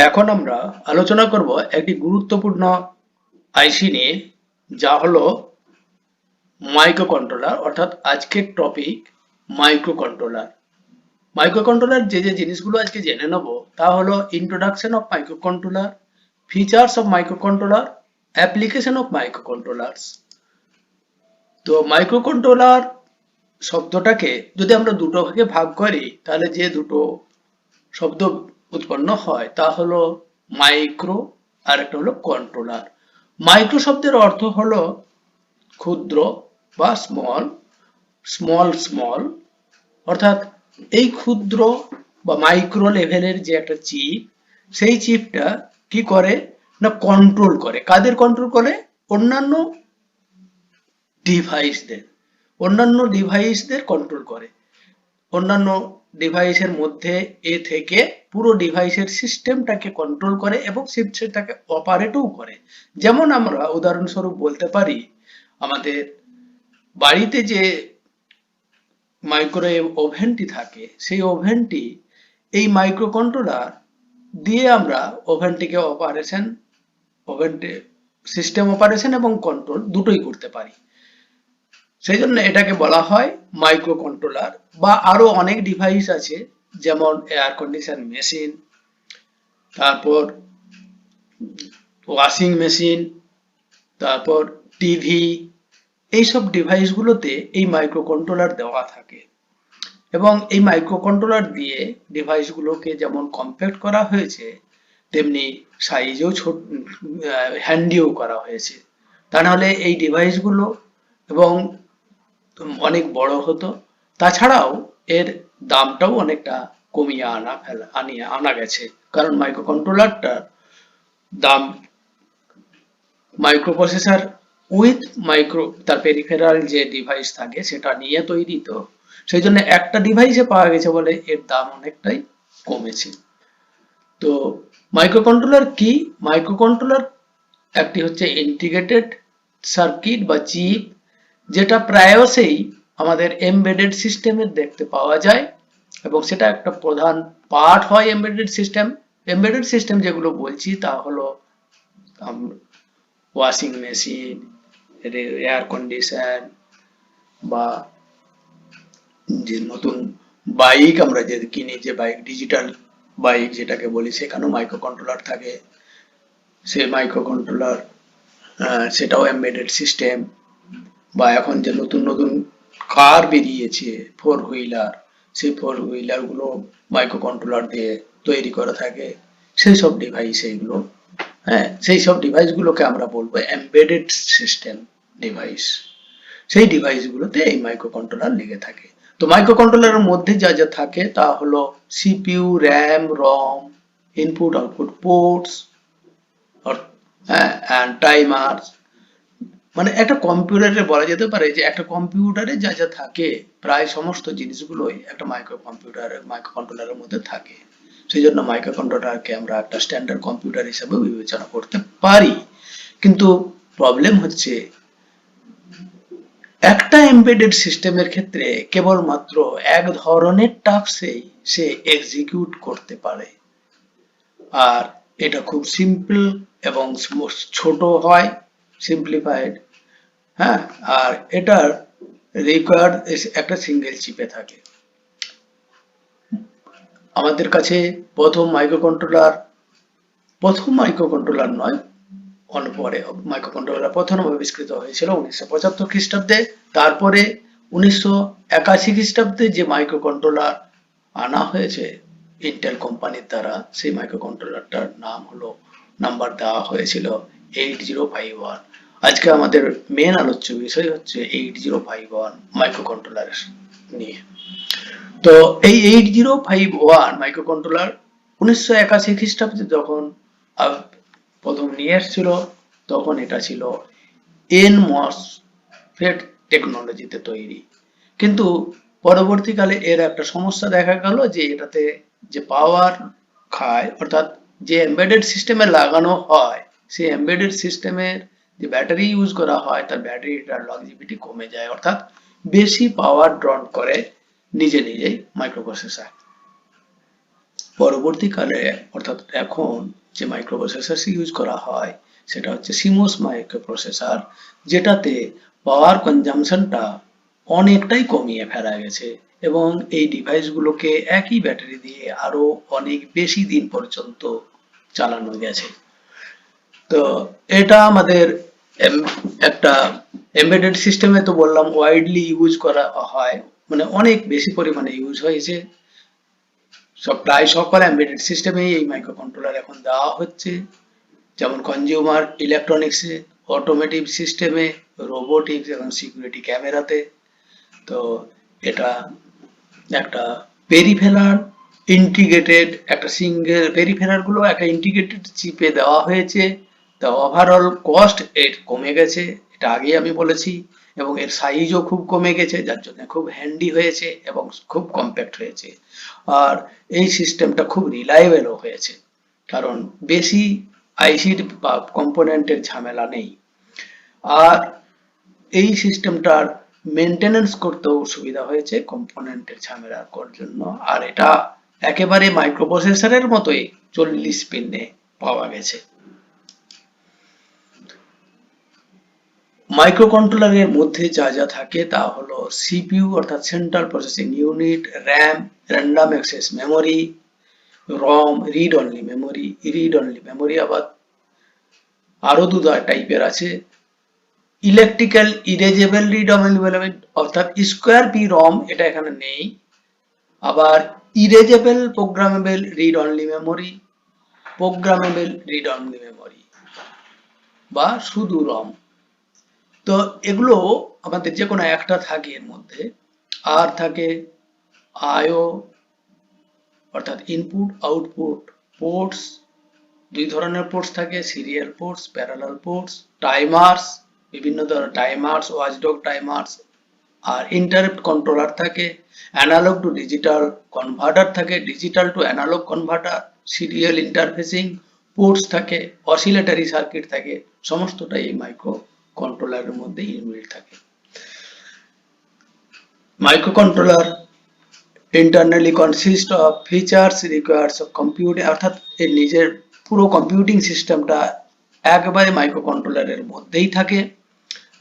এখন আমরা আলোচনা করব একটি গুরুত্বপূর্ণ আইসি নিয়ে, যা হলো মাইক্রোকন্ট্রোলার। অর্থাৎ আজকের টপিক মাইক্রোকন্ট্রোলার। মাইক্রোকন্ট্রোলার যে জিনিসগুলো আজকে জেনে নেব তা হলো introduction of microcontroller, features of microcontroller, application of microcontrollers. তো মাইক্রোকন্ট্রোলার শব্দটাকে যদি আমরা দুটো ভাগে ভাগ করি, তাহলে যে দুটো শব্দ উৎপন্ন হয় তা হলো মাইক্রো আর একটা হলো কন্ট্রোলার। মাইক্রো শব্দের অর্থ হলো ক্ষুদ্র বা স্মল, স্মল স্মল। অর্থাৎ এই ক্ষুদ্র বা মাইক্রো লেভেলের যে একটা চিপ, সেই চিপটা কি করে না কন্ট্রোল করে। কাদের কন্ট্রোল করে? অন্যান্য ডিভাইসদের। অন্যান্য ডিভাইসদের কন্ট্রোল করে। অন্যান্য ডিভাইসের মধ্যে থেকে পুরো ডিভাইসের সিস্টেমটাকে কন্ট্রোল করে এবং সেটাকে অপারেটও করে। যেমন আমরা উদাহরণস্বরূপ বলতে পারি, আমাদের বাড়িতে যে মাইক্রোওয়েভ ওভেনটি থাকে, সেই ওভেনটি এই মাইক্রো কন্ট্রোলার দিয়ে আমরা ওভেনটিকে ওভেনটি সিস্টেম অপারেশন এবং কন্ট্রোল দুটোই করতে পারি। সেই জন্য এটাকে বলা হয় মাইক্রো কন্ট্রোলার। বা আরো অনেক ডিভাইস আছে, যেমন এয়ার কন্ডিশন মেশিন, তারপর ওয়াশিং মেশিন, তারপর টিভি। এইসব ডিভাইসগুলোতে এই মাইক্রো কন্ট্রোলার দেওয়া থাকে এবং এই মাইক্রো কন্ট্রোলার দিয়ে ডিভাইসগুলোকে যেমন কম্প্যাক্ট করা হয়েছে, তেমনি সাইজেও ছোট, হ্যান্ডিও করা হয়েছে। তা নাহলে এই ডিভাইসগুলো এবং অনেক বড় হতো। তাছাড়াও এর দামটাও অনেকটা কমিয়ে আনা গেছে, কারণ মাইক্রো কন্ট্রোলারটার দাম মাইক্রো প্রসেসর উইথ মাইক্রো তার পেরিফেরাল যে ডিভাইস থাকে সেটা নিয়ে তৈরি। তো সেই জন্য একটা ডিভাইসে পাওয়া গেছে বলে এর দাম অনেকটাই কমেছে। তো মাইক্রো কন্ট্রোলার কি? মাইক্রো কন্ট্রোলার একটি হচ্ছে ইন্টিগ্রেটেড সার্কিট বা চিপ, যেটা প্রায়শই আমাদের এমবেডেড সিস্টেমে দেখতে পাওয়া যায় এবং সেটা একটা প্রধান পার্ট হয় এমবেডেড সিস্টেম। এমবেডেড সিস্টেম যেগুলো বলছি তা হলো ওয়াশিং মেশিন, এয়ার কন্ডিশন, বা যে নতুন বাইক আমরা যে কিনি, যে বাইক ডিজিটাল বাইক যেটাকে বলি, সেখানেও মাইক্রো কন্ট্রোলার থাকে। সে মাইক্রো কন্ট্রোলার সেটাও এমবেডেড সিস্টেম। বা এখন যে নতুন নতুন কার বেরিয়েছে ফোর হুইলার, সেই ফোর হুইলার গুলো মাইক্রো কন্ট্রোলার দিয়ে তৈরি করা থাকে। সেই সব ডিভাইস এইগুলো, হ্যাঁ, সেই সব ডিভাইস গুলোকে আমরা বলবো এমবেডেড সিস্টেম ডিভাইস। সেই ডিভাইস গুলোতে এই মাইক্রো কন্ট্রোলার লেগে থাকে। তো মাইক্রো কন্ট্রোলারের মধ্যে যা যা থাকে তা হলো সিপিইউ, র্যাম, রম, ইনপুট আউটপুট পোর্টস, হ্যাঁ, টাইমার। মানে একটা কম্পিউটারে বলা যেতে পারে যে একটা কম্পিউটারে যা যা থাকে প্রায় সমস্ত জিনিসগুলোই একটা মাইক্রো কন্ট্রোলারের মধ্যে থাকে। সেই জন্য মাইক্রো কন্ট্রোলারকে আমরা একটা স্ট্যান্ডার্ড কম্পিউটার হিসেবে বিবেচনা করতে পারি। কিন্তু প্রবলেম হচ্ছে, একটা এমবেডেড সিস্টেমের ক্ষেত্রে কেবলমাত্র এক ধরনের টাস্কই সে এক্সিকিউট করতে পারে। আর এটা খুব সিম্পল এবং ছোট হয়, সিম্পলিফাইড। হ্যাঁ, আর এটার রিকোয়ার্ড একটা সিঙ্গেল চিপে থাকে। আমাদের কাছে প্রথম মাইক্রো কন্ট্রোলার নয়, অনেক পরে মাইক্রো কন্ট্রোলার প্রথম আবিষ্কৃত হয়েছিল 1975 খ্রিস্টাব্দে। তারপরে 1981 খ্রিস্টাব্দে যে মাইক্রো কন্ট্রোলার আনা হয়েছে ইন্টেল কোম্পানির দ্বারা, সেই মাইক্রো কন্ট্রোলারটার নাম্বার দেওয়া হয়েছিল 8051। আজকে আমাদের মেন আলোচ্য বিষয় হচ্ছে 8051 মাইক্রো কন্ট্রোলার নিয়ে। তো এই 8051 মাইক্রো কন্ট্রোলার 1981 খ্রিস্টাব্দে যখন প্রথম নিয়ে এসেছিল, তখন এটা ছিল এনমসফেট টেকনোলজিতে তৈরি। কিন্তু পরবর্তীকালে এর একটা সমস্যা দেখা গেল যে এটাতে যে পাওয়ার খায়, অর্থাৎ যে এমবেডেড সিস্টেমে লাগানো হয়, সেই এমবেডেড সিস্টেমের যে ব্যাটারি ইউজ করা হয় তার ব্যাটারিটার লংজিভিটি কমে যায়, অর্থাৎ বেশি পাওয়ার ড্র করে নিজেই মাইক্রোপ্রসেসর। পরবর্তীকালে অর্থাৎ এখন যে মাইক্রোপ্রসেসর ইউজ করা হয় সেটা হচ্ছে সিমোস মাইক্রোপ্রসেসর, যেটাতে পাওয়ার কনজাম্পশনটা অনেকটাই কমিয়ে ফেলা গেছে এবং এই ডিভাইসগুলোকে একই ব্যাটারি দিয়ে আরো অনেক বেশি দিন পর্যন্ত চালানো গেছে। তো এটা আমাদের একটা এমবেডেড সিস্টেমে তো বললাম ওয়াইডলি ইউজ করা হয়, মানে অনেক বেশি পরিমাণে ইউজ হয়েছে। প্রায় সকল এমবেডেড সিস্টেমেই এই মাইক্রোকন্ট্রোলার এখন দেওয়া হচ্ছে, যেমন কনজিউমার ইলেকট্রনিক্সে, অটোমেটিভ সিস্টেমে, রোবোটিক্স এবং সিকিউরিটি ক্যামেরাতে। তো এটা একটা পেরিফেরাল ইন্টিগ্রেটেড, একটা সিঙ্গেল পেরিফেরাল গুলো একটা ইন্টিগ্রেটেড চিপে দেওয়া হয়েছে। তা ওভারঅল কস্ট এর কমে গেছে, এটা আগেই আমি বলেছি, এবং এর সাইজও খুব কমে গেছে, যার জন্য খুব হ্যান্ডি হয়েছে এবং খুব কম্প্যাক্ট হয়েছে। আর এই সিস্টেমটা খুব রিলায়েবলও হয়েছে, কারণ বেশি আইসির বা কম্পোনেন্টের ঝামেলা নেই। আর এই সিস্টেমটার মেনটেনেন্স করতেও সুবিধা হয়েছে কম্পোনেন্টের ঝামেলা করার জন্য। আর এটা একেবারে মাইক্রোপ্রসেসরের মতোই 40 পিনে পাওয়া গেছে। মাইক্রোকন্ট্রোলারের মধ্যে যা যা থাকে তা হলো সিপিইউ অর্থাৎ central processing unit, RAM, random access memory, ROM, read only memory. Read only memory আবার আরো দু টাইপের আছে, electrical erasable read only memory অর্থাৎ স্কোয়ার পি রম, এটা এখানে নেই। আবার erasable programmable read only memory, programmable read only memory বা শুধু রম। তো এগুলো আমাদের যে কোনো একটা থাকে এর মধ্যে। আর থাকে আইও অর্থাৎ ইনপুট আউটপুট পোর্টস, দুই ধরনের পোর্টস থাকে, serial ports, parallel ports, timers, বিভিন্ন ধরনের টাইমার্স, ওয়াচডগ টাইমার্স। আর ইন্টারাপ্ট কন্ট্রোলার থাকে, অ্যানালগ টু ডিজিটাল কনভার্টার থাকে, digital to analogue converter, serial interfacing ports থাকে, অসিলেটরি সার্কিট থাকে। সমস্তটাই এই মাইক্রো কন্ট্রোলারের মধ্যে ইনবিল্ট থাকে। Microcontroller internally consist of features requires of computing, অর্থাৎ এর নিজের পুরো কম্পিউটিং সিস্টেমটা একবারে মাইক্রোকন্ট্রোলারের মধ্যেই থাকে।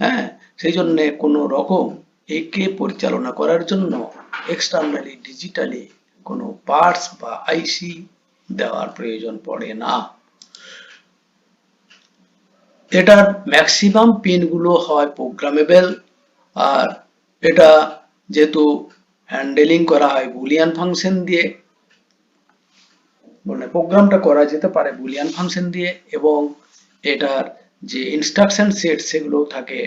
হ্যাঁ, সেই জন্য কোনো রকম একে পরিচালনা করার জন্য এক্সটার্নালি ডিজিটালি কোনো পার্টস বা আইসি দেওয়ার প্রয়োজন পড়ে না। এটার ম্যাক্সিমাম পিনগুলো হয় প্রোগ্রামেবল। আর এটা যেহেতু হ্যান্ডেলিং করা হয় বুলিয়ান ফাংশন দিয়ে, মানে প্রোগ্রামটা করা যেতে পারে বুলিয়ান ফাংশন দিয়ে, এবং এটার যে ইনস্ট্রাকশন সেট সেগুলো থাকে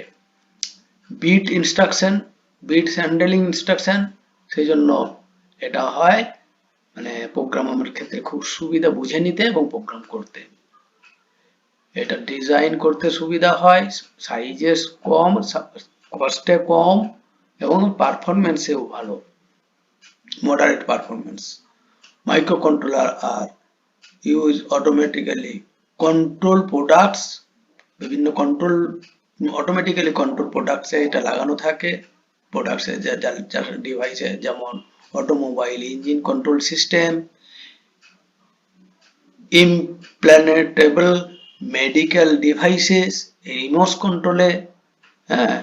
bit instruction, bit handling instruction. সেই জন্য এটা হয় মানে প্রোগ্রামের ক্ষেত্রে খুব সুবিধা বুঝে নিতে এবং প্রোগ্রাম করতে। এটা ডিজাইন করতে সুবিধা হয়, সাইজে কম, কস্টে কম এবং পারফরমেন্সেও ভালো, moderate performance. Microcontroller are use automatically control products, বিভিন্ন কন্ট্রোল অটোমেটিক্যালি কন্ট্রোল প্রোডাক্টসে এটা লাগানো থাকে, প্রোডাক্টসে ডিভাইসে, যেমন automobile engine control system, implantable medical devices, remote কন্ট্রোলে। হ্যাঁ,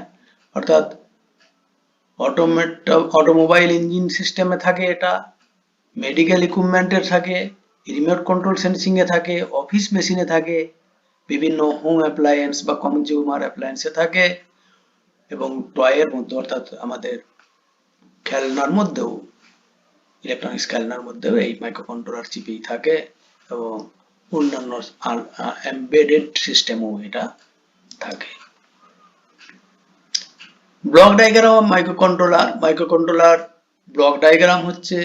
অর্থাৎ অটোমোবাইল ইঞ্জিন সিস্টেমে থাকে এটা, মেডিকেল ইকুইপমেন্টের থাকে, রিমোট কন্ট্রোল সেন্সিং এ থাকে, অফিস মেশিনে থাকে, বিভিন্ন হোম অ্যাপ্লায়েন্স বা কনজিউমার অ্যাপ্লায়েন্সে থাকে, এবং টয়ের মধ্যে অর্থাৎ আমাদের খেলনার মধ্যেও, ইলেকট্রনিক্স খেলনার মধ্যেও এই মাইক্রোকন্ট্রোলার চিপেই থাকে, এবং অন্যান্য এমবেডেড সিস্টেমও এটা থাকে। Block diagram of microcontroller. Microcontroller block diagram হচ্ছে,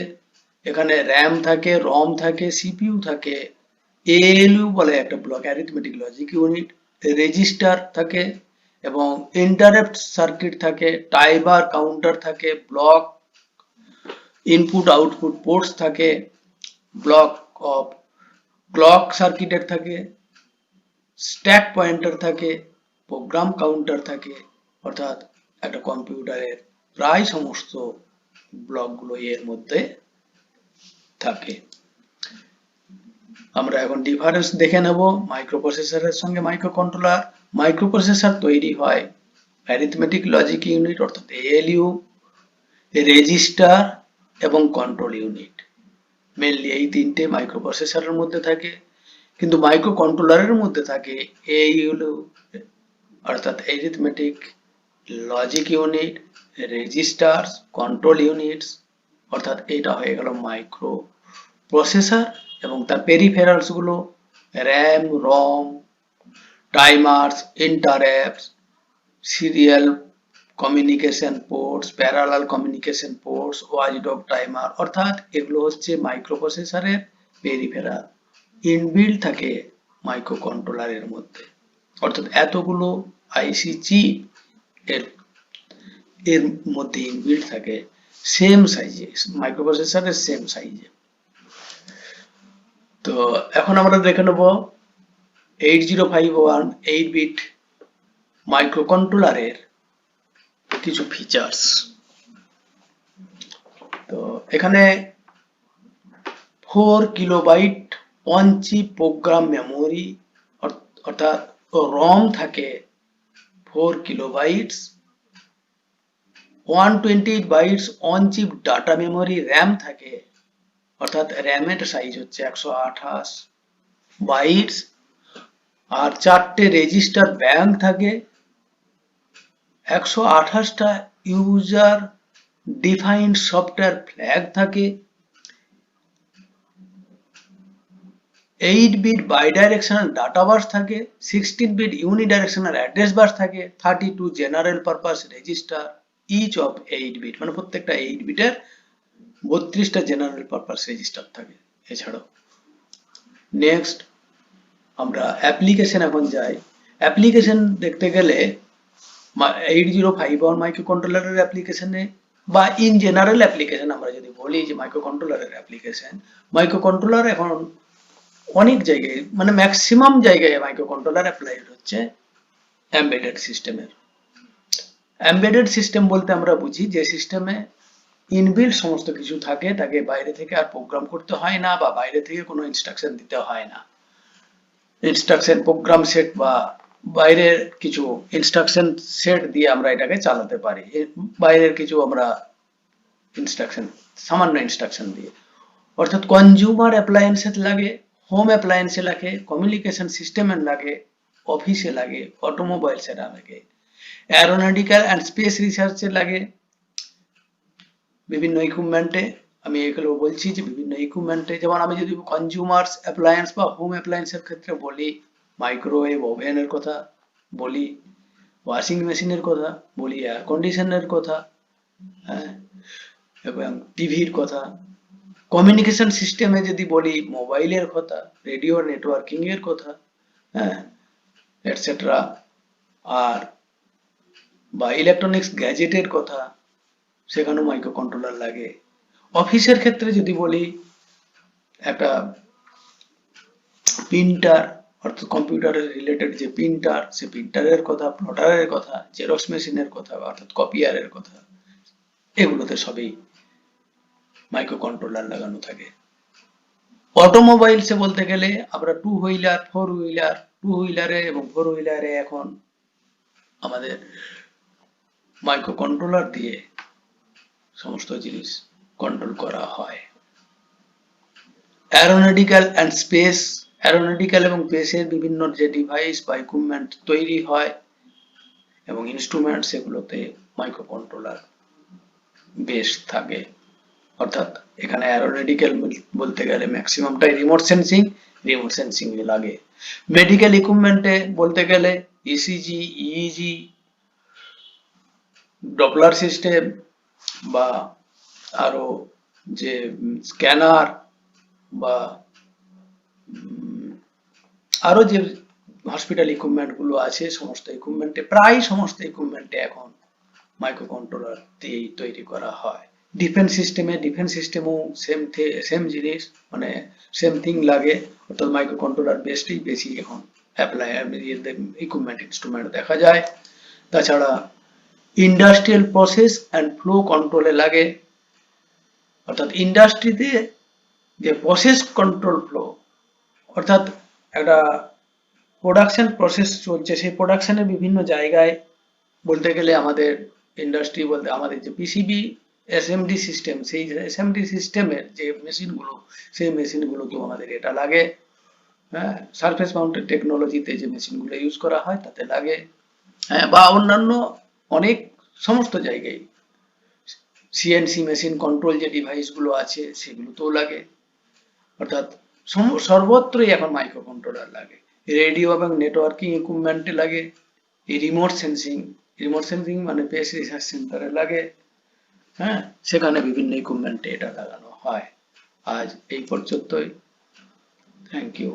এখানে র্যাম থাকে, রম থাকে, সিপিইউ থাকে, এএলইউ বলে একটা block, arithmetic logic unit, register থাকে, এবং ইন্টারাপ্ট সার্কিট থাকে, টাইমার কাউন্টার থাকে, ব্লক ইনপুট আউটপুট পোর্টস থাকে, ব্লক অফ ক্লক সার্কিটের থাকে, স্ট্যাক পয়েন্টার থাকে, প্রোগ্রাম কাউন্টার থাকে। অর্থাৎ একটা কম্পিউটারের প্রায় সমস্ত ব্লকগুলো এর মধ্যে থাকে। আমরা এখন ডিফারেন্স দেখে নেব মাইক্রোপ্রসেসরের সঙ্গে মাইক্রোকন্ট্রোলার। মাইক্রোপ্রসেসর তৈরি হয় অ্যারিথমেটিক লজিক ইউনিট অর্থাৎ এএলইউ, রেজিস্টার এবং কন্ট্রোল ইউনিট। মেনলি এই তিনটে মাইক্রোপ্রসেসরের মধ্যে থাকে, কিন্তু মাইক্রোকন্ট্রোলারের মধ্যে থাকে এইগুলো অর্থাৎ arithmetic logic unit, registers, control units, অর্থাৎ এটা হয়ে গেল মাইক্রো প্রসেসর এবং তার পেরিফেরালস গুলো RAM, ROM, timers, interrupts, serial communication ports, parallel communication ports, watchdog timer, অর্থাৎ এগুলো হচ্ছে মাইক্রোপ্রসেসরের পেরিফেরাল। ইনবিল্ড থাকে মাইক্রোকন্ট্রোলারের মধ্যে, অর্থাৎ এতগুলো আইসি চিপ এর এর মধ্যে ইনবিল্ড থাকে সেম সাইজে, মাইক্রোপ্রসেসরের সেম সাইজে। তো এখন আমরা দেখে নেব 8051 8-বিট মাইক্রোকন্ট্রোলারের কিছু ফিচার্স। তো এখানে 4 kilobyte on chip program memory অর্থাৎ রম থাকে 4 kilobytes, 128 bytes on chip data memory RAM থাকে, অর্থাৎ র্যামের সাইজ হচ্ছে 128 বাইটস, আর 4টে রেজিস্টার ব্যাংক থাকে, 128টা ইউজার ডিফাইন্ড সফটওয়্যার ফ্ল্যাগ থাকে, 8-বিট বাইডাইরেকশনাল ডাটা বাস থাকে, 16-বিট ইউনিডাইরেকশনাল অ্যাড্রেস বাস থাকে, 32 general purpose register each of 8-বিট, মানে প্রত্যেকটা 8-বিটের 32টা জেনারেল পারপাস রেজিস্টার থাকে। এছাড়াও নেক্সট আমরা অ্যাপ্লিকেশন এখন যাই। অ্যাপ্লিকেশন দেখতে গেলে 8051 মাইক্রোকন্ট্রোলারের অ্যাপ্লিকেশনে বা ইন জেনারেল অ্যাপ্লিকেশন আমরা যদি বলি যে মাইক্রোকন্ট্রোলারের অ্যাপ্লিকেশন, মাইক্রোকন্ট্রোলার এখন অনেক জায়গায় মানে ম্যাক্সিমাম জায়গায় মাইক্রোকন্ট্রোলার অ্যাপ্লাইড হচ্ছে এমবেডেড সিস্টেমের। এমবেডেড সিস্টেম বলতে আমরা বুঝি যে সিস্টেমে ইনবিল্ড সমস্ত কিছু থাকে, তাকে বাইরে থেকে আর প্রোগ্রাম করতে হয় না বা বাইরে থেকে কোনো ইনস্ট্রাকশন দিতে হয় না। ইনস্ট্রাকশন প্রোগ্রাম সেট বা বাইরের কিছু ইনস্ট্রাকশন সেট দিয়ে আমরা এটাকে চালাতে পারি, বাইরের কিছু আমরা ইনস্ট্রাকশন, সামান্য ইনস্ট্রাকশন দিয়ে। অর্থাৎ কনজিউমার অ্যাপ্লায়েন্সে লাগে, হোম অ্যাপ্লায়েন্সে লাগে, কমিউনিকেশন সিস্টেমে লাগে, অফিসে লাগে, অটোমোবাইলসে লাগে, অ্যারোনটিক্যাল অ্যান্ড স্পেস রিসার্চে লাগে, বিভিন্ন ইকুইপমেন্টে। আমি এগুলো বলছি যে বিভিন্ন ইকুইপমেন্টে, যেমন আমি যদি কনজিউমার্স অ্যাপ্লায়েন্স বা হোম অ্যাপ্লায়েন্সের ক্ষেত্রে বলি, মাইক্রোওয়েভ ওভেনের কথা বলি, ওয়াশিং মেশিনের কথা বলি, এয়ার কন্ডিশনের কথা, হ্যাঁ, এবং টিভির কথা। কমিউনিকেশন সিস্টেমে যদি বলি মোবাইলের কথা, রেডিও নেটওয়ার্কিং এর কথা, হ্যাঁ, এটসেট্রা, আর বা ইলেকট্রনিক্স গ্যাজেটের কথা, সেখানেও মাইক্রোকন্ট্রোলার লাগে। অফিসের ক্ষেত্রে যদি বলি একটা প্রিন্টার অর্থাৎ কম্পিউটারের রিলেটেড যে প্রিন্টার, সে প্রিন্টারের কথা, প্লটারের কথা, জেরক্স মেশিনের কথা অর্থাৎ কপিয়ারের কথা, এগুলোতে সবই মাইক্রোকন্ট্রোলার লাগানো থাকে। অটোমোবাইলসে বলতে গেলে আমরা two wheeler, four wheeler, two হুইলারে এবং ফোর হুইলারে এখন আমাদের মাইক্রোকন্ট্রোলার দিয়ে সমস্ত জিনিস কন্ট্রোল করা হয়। অ্যারোনটিক্যাল অ্যান্ড স্পেস, অ্যারোনটিক্যাল এবং স্পেসের বিভিন্ন যে ডিভাইস বা ইকুইপমেন্ট তৈরি হয় এবং ইনস্ট্রুমেন্ট, সেগুলোতে মাইক্রোকন্ট্রোলার বেশ থাকে। অর্থাৎ এখানে অ্যারোনটিক্যাল বলতে গেলে ম্যাক্সিমামটাই রিমোট সেন্সিং এ লাগে। মেডিকেল ইকুইপমেন্টে বলতে গেলে ইসিজি, ইইজি, ডপলার সিস্টেম বা আরো যে স্ক্যানার বা আরো যে হসপিটাল ইকুইপমেন্ট গুলো আছে, সমস্ত ইকুইপমেন্টে, প্রায় সমস্ত ইকুইপমেন্টে এখন মাইক্রোকন্ট্রোলার দিয়েই তৈরি করা হয়। ডিফেন্স সিস্টেমও সেম জিনিস, মানে সেম থিং লাগে, অর্থাৎ মাইক্রোকন্ট্রোলার বেশি এখন অ্যাপ্লাই ইকুইপমেন্ট ইনস্ট্রুমেন্ট দেখা যায়। তাছাড়া ইন্ডাস্ট্রিয়াল প্রসেস অ্যান্ড ফ্লো কন্ট্রোলে লাগে, অর্থাৎ ইন্ডাস্ট্রিতে যে প্রসেস কন্ট্রোল ফ্লো, অর্থাৎ একটা প্রোডাকশন প্রসেস চলছে, সেই প্রোডাকশনের বিভিন্ন জায়গায় বলতে গেলে আমাদের ইন্ডাস্ট্রি বলতে আমাদের যে পিসিবি এসএমডি সিস্টেম, সেই এসএমডি সিস্টেমের যে মেশিনগুলো, সেই মেশিনগুলোতেও আমাদের এটা লাগে। হ্যাঁ, সারফেস মাউন্টেড টেকনোলজিতে যে মেশিনগুলো ইউজ করা হয় তাতে লাগে। হ্যাঁ, বা অন্যান্য অনেক সমস্ত জায়গায় সিএনসি মেশিন কন্ট্রোল যে ডিভাইসগুলো আছে সেগুলোতেও লাগে। অর্থাৎ সর্বত্রই এখন মাইক্রো কন্ট্রোলার লাগে। রেডিও এবং নেটওয়ার্কিং ইকুইপমেন্টে লাগে, রিমোট সেন্সিং মানে পেস রিসার্চ সেন্টারে লাগে। হ্যাঁ, সেখানে বিভিন্ন ইকুইপমেন্টে এটা লাগানো হয়। আজ এই পর্যন্তই। Thank you.